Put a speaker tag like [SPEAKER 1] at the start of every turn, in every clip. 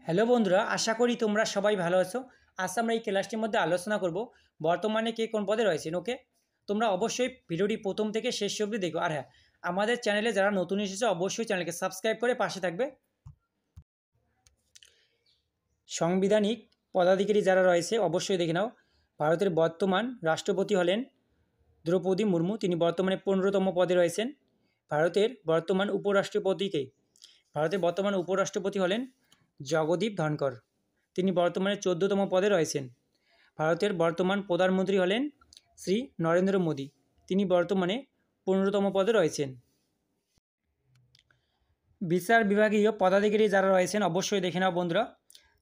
[SPEAKER 1] Hello বন্ধুরা, আশা করি তোমরা সবাই ভালো আছো। আজ আমরা এই ক্লাসটির মধ্যে আলোচনা করব বর্তমানে কে কোন পদে রয়েছেন। ওকে, তোমরা অবশ্যই ভিডিওটি প্রথম থেকে শেষ অবধি দেখো। আর হ্যাঁ, আমাদের চ্যানেলে যারা নতুন এসেছে অবশ্যই চ্যানেলকে সাবস্ক্রাইব করে পাশে থাকবে। সাংবিধানিক পদাধিকারী যারা রয়েছে অবশ্যই দেখে নাও। ভারতের বর্তমান রাষ্ট্রপতি হলেন দ্রৌপদী মুর্মু, তিনি বর্তমানে 15তম পদে রয়েছেন। ভারতের বর্তমান উপরাষ্ট্রপতিকে ভারতের বর্তমান উপরাষ্ট্রপতি হলেন জগদীপ ধনকর, তিনি বর্তমানে 14তম পদে রয়েছেন। ভারতের বর্তমান প্রধানমন্ত্রী হলেন শ্রী নরেন্দ্র মোদী, তিনি বর্তমানে 15তম পদে রয়েছেন। বিচার বিভাগীয় পদাধিকারী যারা রয়েছেন অবশ্যই দেখে নাও বন্ধুরা।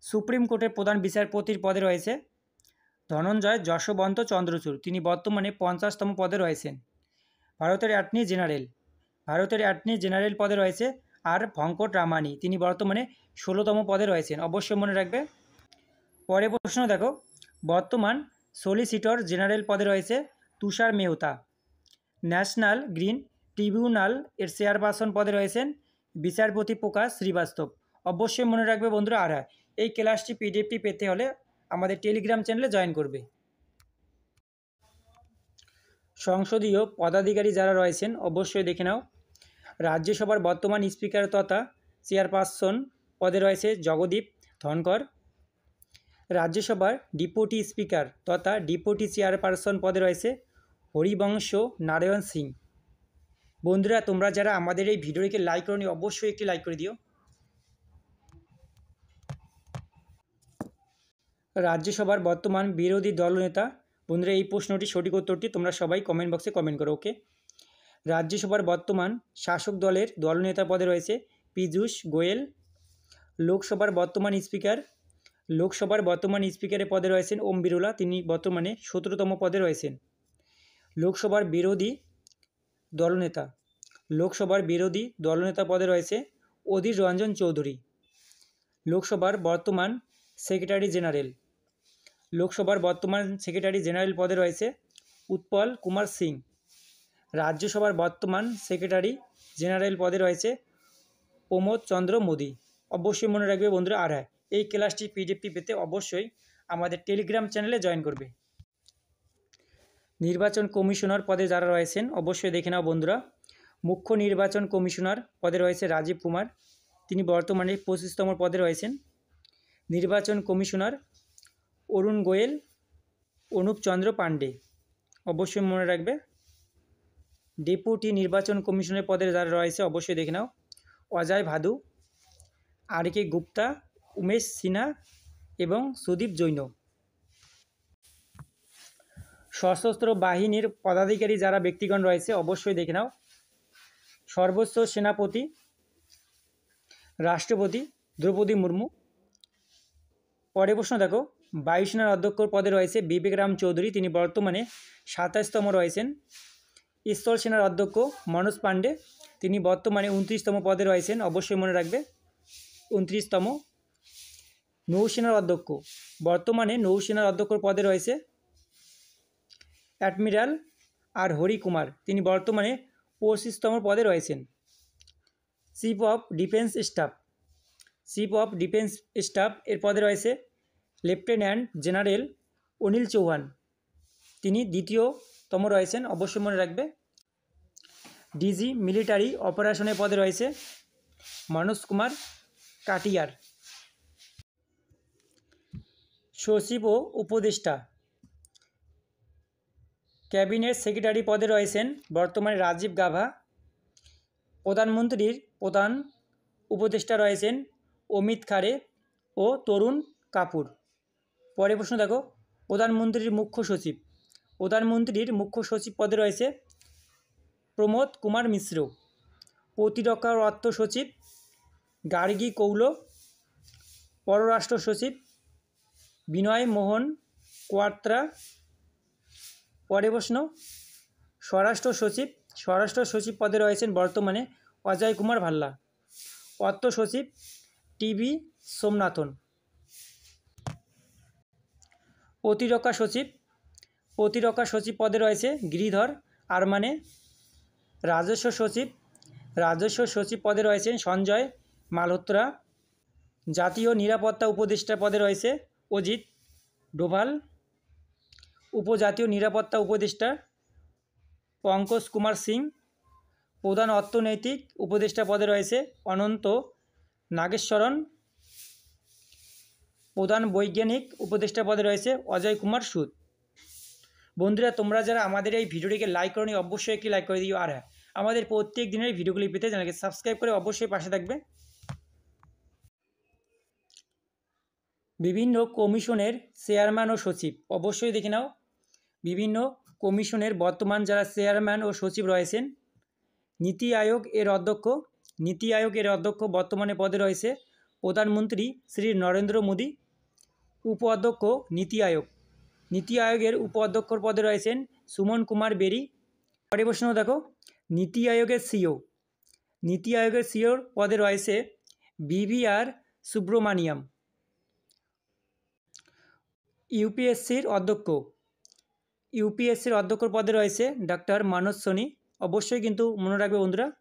[SPEAKER 1] সুপ্রিম কোর্টের প্রধান বিচারপতির পদে রয়েছে ধনঞ্জয় যশবন্ত চন্দ্রচূড়, তিনি বর্তমানে 50তম পদে রয়েছেন। ভারতের অ্যাটর্নি জেনারেল পদে রয়েছে আর ভঙ্কট রামানি, তিনি বর্তমানে 16তম পদে রয়েছেন। অবশ্যই মনে রাখবে। পরে প্রশ্ন দেখো, বর্তমান সলিসিটর জেনারেল পদে রয়েছে তুষার মেহতা। ন্যাশনাল গ্রিন ট্রিবিউনাল এর চেয়ারপারসন পদে রয়েছেন বিচারপতি প্রকাশ শ্রীবাস্তব। অবশ্যই মনে রাখবে বন্ধুরা। আর হ্যাঁ, এই ক্লাসটি পিডিএফটি পেতে হলে আমাদের টেলিগ্রাম চ্যানেলে জয়েন করবে। সংসদীয় পদাধিকারী যারা রয়েছেন অবশ্যই দেখে নাও। রাজ্যসভার বর্তমান স্পিকার তথা চেয়ারপারসন পদে রয়েছে জগদীপ ধনকর। রাজ্যসভার ডিপুটি স্পিকার তথা ডিপুটি চেয়ারপারসন পদে রয়েছে হরিবংশ নারায়ণ সিং। বন্ধুরা, তোমরা যারা আমাদের এই ভিডিওটিকে লাইক করনি অবশ্যই একটি লাইক করে দিও। রাজ্যসভার বর্তমান বিরোধী দলনেতা, বন্ধুরা এই প্রশ্নটি সঠিক উত্তরটি তোমরা সবাই কমেন্ট বক্সে কমেন্ট করো। ওকে, রাজ্যসভার বর্তমান শাসক দলের দলনেতা পদে রয়েছে পীযূষ গোয়েল। লোকসভার বর্তমান স্পিকারের পদে রয়েছেন ওম বিরলা, তিনি বর্তমানে 17তম পদে রয়েছেন। লোকসভার বিরোধী দলনেতা পদে রয়েছে অধীর রঞ্জন চৌধুরী। লোকসভার বর্তমান সেক্রেটারি জেনারেল পদে রয়েছে উৎপল কুমার সিং। রাজ্যসভার বর্তমান সেক্রেটারি জেনারেল পদে রয়েছে প্রমোদ চন্দ্র মোদী। অবশ্যই মনে রাখবে বন্ধুরা। আর হ্যাঁ, এই ক্লাসটি পিডিএফটি পেতে অবশ্যই আমাদের টেলিগ্রাম চ্যানেলে জয়েন করবে। নির্বাচন কমিশনার পদে যারা রয়েছেন অবশ্যই দেখে নাও বন্ধুরা। মুখ্য নির্বাচন কমিশনার পদে রয়েছে রাজীব কুমার, তিনি বর্তমানে 25তম পদে রয়েছেন। নির্বাচন কমিশনার অরুণ গোয়েল, অনুপ চন্দ্র পাণ্ডে। অবশ্যই মনে রাখবে। ডেপুটি নির্বাচন কমিশনের পদে যারা রয়েছে অবশ্যই দেখে নাও। অজয় ভাদু, আর কে গুপ্তা, উমেশ সিনহা এবং সুদীপ জৈন। সশস্ত্র বাহিনীর পদাধিকারী যারা ব্যক্তিগণ রয়েছে অবশ্যই দেখে নাও। সর্বোচ্চ সেনাপতি রাষ্ট্রপতি দ্রৌপদী মুর্মু। পরে প্রশ্ন দেখো, বায়ুসেনার অধ্যক্ষ পদে রয়েছে বিবেক রাম চৌধুরী, তিনি বর্তমানে 27তম রয়েছেন। স্থল সেনার অধ্যক্ষ মনোজ পাণ্ডে, তিনি বর্তমানে 29তম পদে রয়েছেন। অবশ্যই মনে রাখবে 29তম। বর্তমানে নৌসেনার অধ্যক্ষ পদে রয়েছে অ্যাডমিরাল আর হরি কুমার, তিনি বর্তমানে 25তম পদে রয়েছেন। চিফ অফ ডিফেন্স স্টাফ এর পদে রয়েছে লেফটেন্যান্ট জেনারেল অনিল চৌহান, তিনি 2তম রয়েছেন। অবশ্যই মনে রাখবে। ডিজি মিলিটারি অপারেশনের পদে রয়েছে মনোজ কুমার কাটিয়ার। সচিব ও উপদেষ্টা ক্যাবিনেট সেক্রেটারি পদে রয়েছেন বর্তমানে রাজীব গাভা। প্রধানমন্ত্রীর প্রধান উপদেষ্টা রয়েছেন অমিত খারে ও তরুণ কাপুর। পরে প্রশ্ন দেখো, প্রধানমন্ত্রীর মুখ্য সচিব পদে রয়েছে প্রমোদ কুমার মিশ্র। প্রতিরক্ষা অর্থ সচিব গার্গী কৌল। পররাষ্ট্র সচিব বিনয় মোহন কোয়াত্রা। পরে প্রশ্ন, স্বরাষ্ট্র সচিব পদে রয়েছেন বর্তমানে অজয় কুমার ভাল্লা। অর্থ সচিব টিবি সোমনাথন। প্রতিরক্ষা সচিব পদে রয়েছে গিরিধর আরমানে। রাজস্ব সচিব পদে রয়েছেন সঞ্জয় মালহোত্রা। জাতীয় নিরাপত্তা উপদেষ্টা পদে রয়েছে অজিত ডোভাল। উপজাতীয় নিরাপত্তা উপদেষ্টা পঙ্কজ কুমার সিং। প্রধান অর্থনৈতিক উপদেষ্টা পদে রয়েছে অনন্ত নাগেশ্বরন। প্রধান বৈজ্ঞানিক উপদেষ্টা পদে রয়েছে অজয় কুমার সুদ। বন্ধুরা, তোমরা যারা আমাদের এই ভিডিওটিকে লাইক করোনি অবশ্যই একটি লাইক করে দিও। আর হ্যাঁ, আমাদের প্রত্যেক দিনের ভিডিওগুলি পেতে চ্যানেলকে সাবস্ক্রাইব করে অবশ্যই পাশে থাকবে। বিভিন্ন কমিশনের চেয়ারম্যান ও সচিব অবশ্যই দেখে নাও। বিভিন্ন কমিশনের বর্তমান যারা চেয়ারম্যান ও সচিব রয়েছেন, নীতি আয়োগ এর অধ্যক্ষ বর্তমানে পদে রয়েছে প্রধানমন্ত্রী শ্রী নরেন্দ্র মোদী। উপ-অধ্যক্ষ নীতি আয়োগের উপ-অধ্যক্ষর পদে রয়েছেন সুমন কুমার বেরি। পরের প্রশ্ন দেখো, নীতি আয়োগের সিওর পদে রয়েছে BVR সুব্রমানিয়াম। ইউপিএসসির অধ্যক্ষর পদে রয়েছে ডক্টর মানোজ সোনি। অবশ্যই কিন্তু মনে রাখবে বন্ধুরা।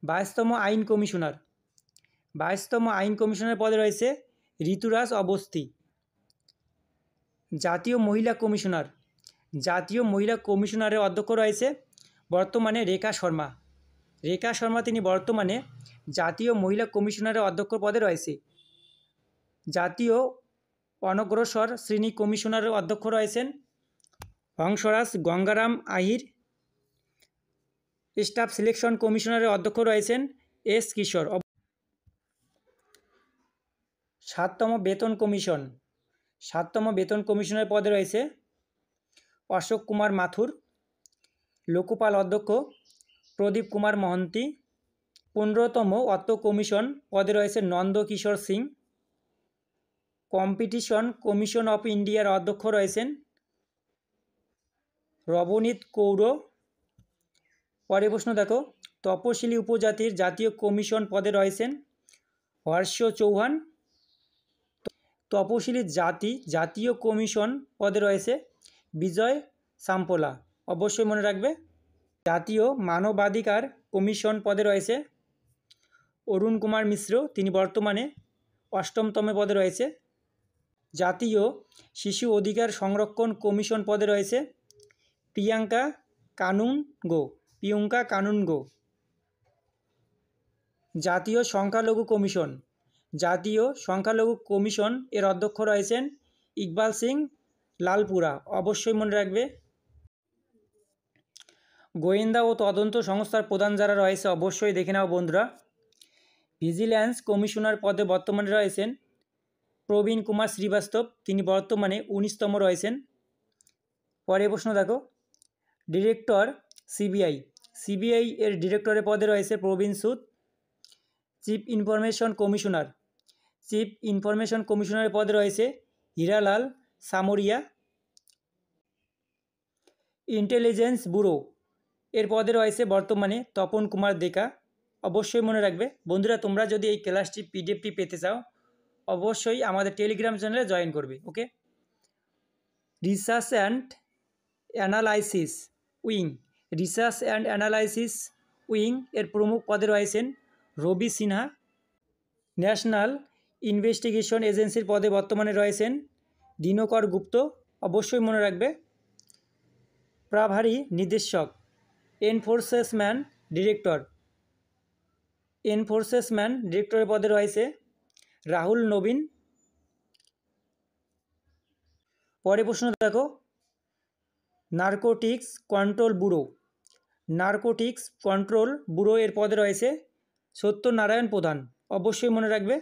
[SPEAKER 1] 22তম আইন কমিশনার পদে রয়েছে ঋতুরাজ অবস্থি। জাতীয় মহিলা কমিশনারের অধ্যক্ষ রয়েছে বর্তমানে রেখা শর্মা। তিনি বর্তমানে জাতীয় মহিলা কমিশনারের অধ্যক্ষ পদে রয়েছে। জাতীয় অনগ্রসর শ্রেণী কমিশনারের অধ্যক্ষ রয়েছেন হংসরাজ গঙ্গারাম আহির। স্টাফ সিলেকশন কমিশনারের অধ্যক্ষ রয়েছেন S কিশোর। 7তম বেতন কমিশনের পদে রয়েছে অশোক কুমার মাথুর। লোকপাল অধ্যক্ষ প্রদীপ কুমার মহন্তি। 15তম অর্থ কমিশন পদে রয়েছে নন্দ কিশোর সিং। কম্পিটিশন কমিশন অফ ইন্ডিয়ার অধ্যক্ষ রয়েছেন রবনীত কৌর। পরের প্রশ্ন দেখো, তপশিলি উপজাতির জাতীয় কমিশন পদে রয়েছেন হর্ষ চৌহান। তপশিলি জাতীয় কমিশন পদে রয়েছে বিজয় সাম্পোলা। অবশ্যই মনে রাখবে। জাতীয় মানবাধিকার কমিশন পদে রয়েছে অরুণ কুমার মিশ্র। তিনি বর্তমানে 8তম পদে রয়েছে। জাতীয় শিশু অধিকার সংরক্ষণ কমিশন পদে রয়েছে প্রিয়াঙ্কা কানুনগো। জাতীয় সংখ্যালঘু কমিশন এর অধ্যক্ষ রয়েছেন ইকবাল সিং লালপুরা। অবশ্যই মনে রাখবে। গোয়েন্দা ও তদন্ত সংস্থার প্রধান যারা রয়েছে অবশ্যই দেখে নাও বন্ধুরা। ভিজিল্যান্স কমিশনার পদে বর্তমানে রয়েছেন প্রবীণ কুমার শ্রীবাস্তব। তিনি বর্তমানে 19তম রয়েছেন। পরের প্রশ্ন দেখো, ডিরেক্টর সিবিআই এর ডিরেক্টরের পদে রয়েছে প্রবীণ সুদ। চিফ ইনফরমেশন কমিশনারের পদে রয়েছে হীরালাল সামরিয়া। ইন্টেলিজেন্স ব্যুরো এর পদে রয়েছে বর্তমানে তপন কুমার দেকা। অবশ্যই মনে রাখবে বন্ধুরা। তোমরা যদি এই ক্লাসটি পিডিএফটি পেতে চাও অবশ্যই আমাদের টেলিগ্রাম চ্যানেলে জয়েন করবে। ওকে। রিসার্চ অ্যান্ড অ্যানালাইসিস উইং এর প্রমুখ পদে রয়েছেন রবি সিনহা। ন্যাশনাল ইনভেস্টিগেশন এজেন্সির পদে বর্তমানে রয়েছেন দিনকর গুপ্ত। অবশ্যই মনে রাখবে। প্রভারী নির্দেশক এনফোর্সমেন্ট ডিরেক্টরের পদে রয়েছে রাহুল নবীন। পরে প্রশ্ন দেখো, নারকোটিক্স কন্ট্রোল ব্যুরো এর পদে রয়েছে সত্যনারায়ণ প্রধান। অবশ্যই মনে রাখবে।